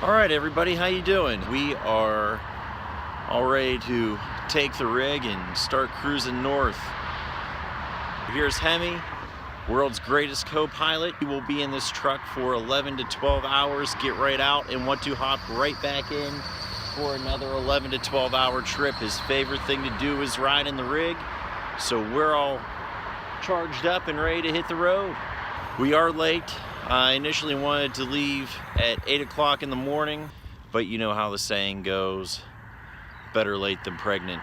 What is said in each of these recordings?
All right, everybody, how you doing? We are all ready to take the rig and start cruising north. Here's Hemi, world's greatest co-pilot. He will be in this truck for 11 to 12 hours, get right out, and want to hop right back in for another 11 to 12 hour trip. His favorite thing to do is ride in the rig, so we're all charged up and ready to hit the road. We are late. I initially wanted to leave at 8 o'clock in the morning, but you know how the saying goes, better late than pregnant.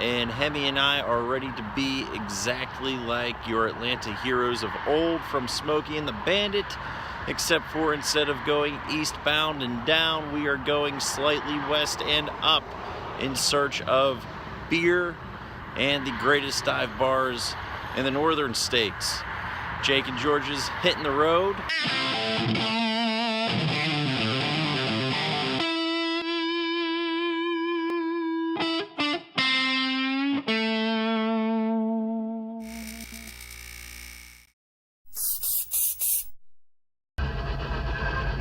And Hemi and I are ready to be exactly like your Atlanta heroes of old from Smokey and the Bandit, except for instead of going eastbound and down, we are going slightly west and up in search of beer and the greatest dive bars in the northern states. Jake and George's hitting the road.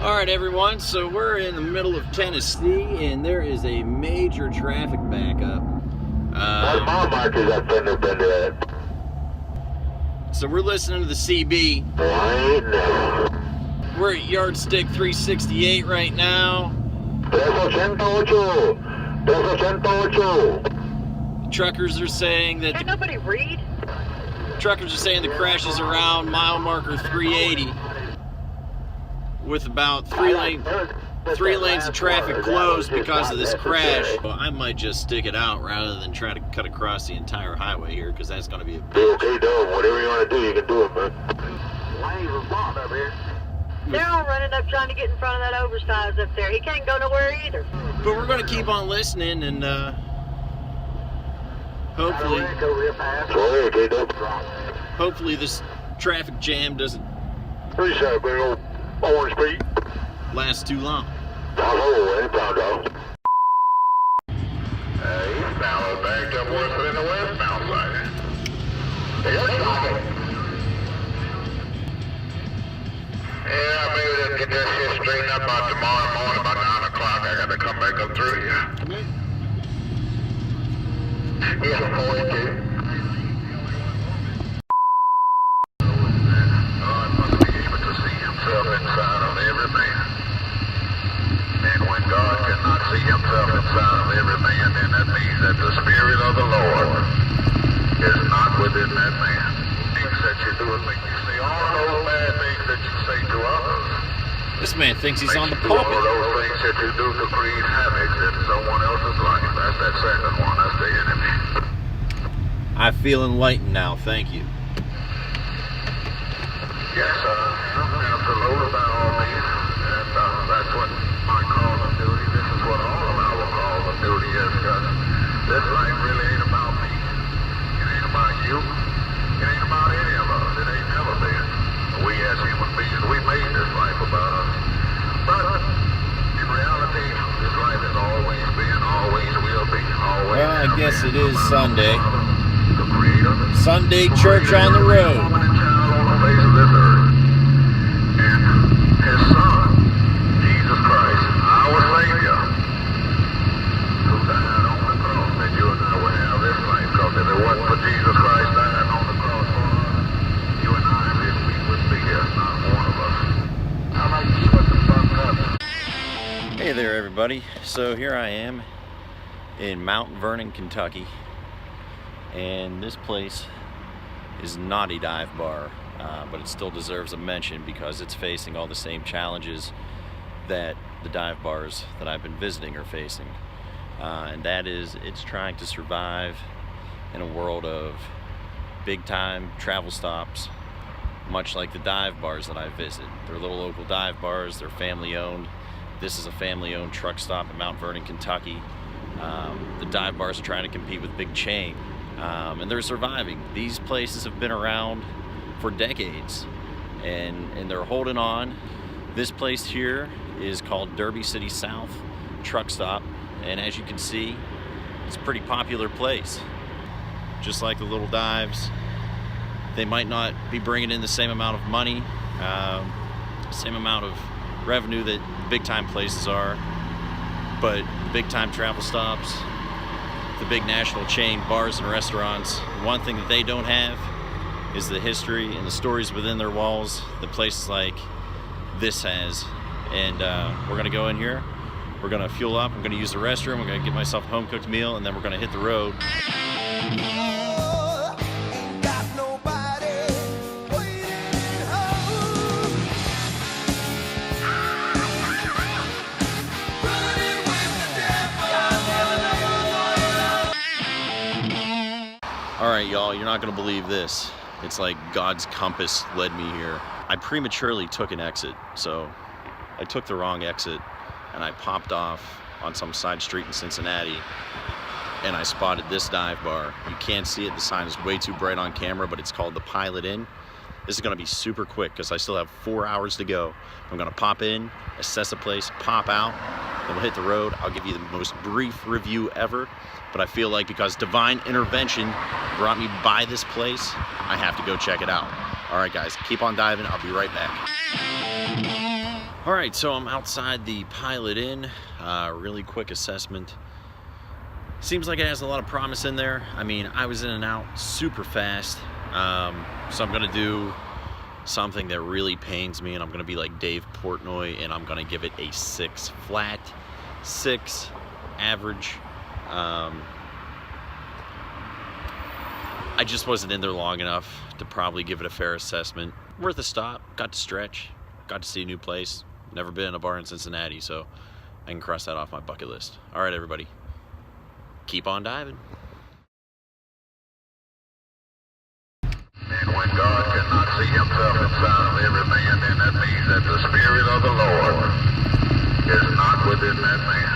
All right, everyone, so we're in the middle of Tennessee, and there is a major traffic backup. What mile markers up in there? So we're listening to the CB. Right now. We're at Yardstick 368 right now. 388. Truckers are saying that. Can nobody read? Truckers are saying the crash is around mile marker 380, with about three lanes of traffic closed because of this crash. Well, I might just stick it out rather than try to cut across the entire highway here, because that's going to be a bitch. Okay, dog. Whatever you want to do, you can do it, man. Lanes are blocked up here. They're all running up trying to get in front of that oversized up there. He can't go nowhere either. But we're going to keep on listening, and hopefully this traffic jam doesn't Appreciate big old orange Pete. last too long. Eastbound, backed up worse than the westbound side. Yeah, maybe they'll get that shit straightened up by tomorrow morning by 9 o'clock. I got to come back up through here. Yeah, 42. God must be able to see himself inside of every man. And when God cannot see himself inside of every man, then that means that the Spirit of the Lord is not within that man. Things that you do make you say all those bad things that you say to others. This man thinks he's on the All of pulpit. those things that you do to create havoc in someone else's life. That's that second one. That's the enemy. I feel enlightened now, thank you. Yes, absolutely, by all means. And that's what my call of duty, this is what all of our call of duty is, because this life really ain't about me. It ain't about you. It ain't about any of us. It ain't never been. We as human beings, we made this life about us. But in reality, this life has always been, always will be, always. Well, I guess it is Sunday. The Creator. Sunday church on the road. Woman and child on the face of this earth. And his son, Jesus Christ, our Savior, who died on the cross that you and I would have this life. Because if it wasn't for Jesus Christ dying on the cross for us, you and I, we wouldn't be here, not one of us. How about you put the thumbs up? Hey there, everybody. So here I am in Mount Vernon, Kentucky, and this place is not a dive bar, but it still deserves a mention because it's facing all the same challenges that the dive bars that I've been visiting are facing, and that is it's trying to survive in a world of big time travel stops, much like the dive bars that I visit. They're little local dive bars, they're family owned. This is a family owned truck stop in Mount Vernon, Kentucky. The dive bars are trying to compete with big chain, and they're surviving. These places have been around for decades, and they're holding on. This place here is called Derby City South Truck Stop, and as you can see, it's a pretty popular place. Just like the little dives, they might not be bringing in the same amount of money, same amount of revenue that big time places are, but big time travel stops, the big national chain bars and restaurants, one thing that they don't have is the history and the stories within their walls that places like this has. And we're gonna go in here, we're gonna fuel up, I'm gonna use the restroom, I'm gonna get myself a home cooked meal, and then we're gonna hit the road. All right, y'all, you're not gonna believe this. It's like God's compass led me here. I prematurely took an exit, so I took the wrong exit and I popped off on some side street in Cincinnati and I spotted this dive bar. You can't see it, the sign is way too bright on camera, but it's called the Pilot Inn. This is gonna be super quick because I still have 4 hours to go. I'm gonna pop in, assess the place, pop out, then we'll hit the road. I'll give you the most brief review ever, but I feel like because divine intervention brought me by this place, I have to go check it out. All right, guys, keep on diving. I'll be right back. All right, so I'm outside the Pilot Inn. Really quick assessment. Seems like it has a lot of promise in there. I mean, I was in and out super fast. So I'm gonna do something that really pains me, and I'm gonna be like Dave Portnoy, and I'm gonna give it a 6 flat, 6 average. I just wasn't in there long enough to probably give it a fair assessment. Worth a stop, got to stretch, got to see a new place. Never been in a bar in Cincinnati, so I can cross that off my bucket list. All right, everybody, keep on diving. And when God cannot see himself inside of every man, then that means that the Spirit of the Lord is not within that man.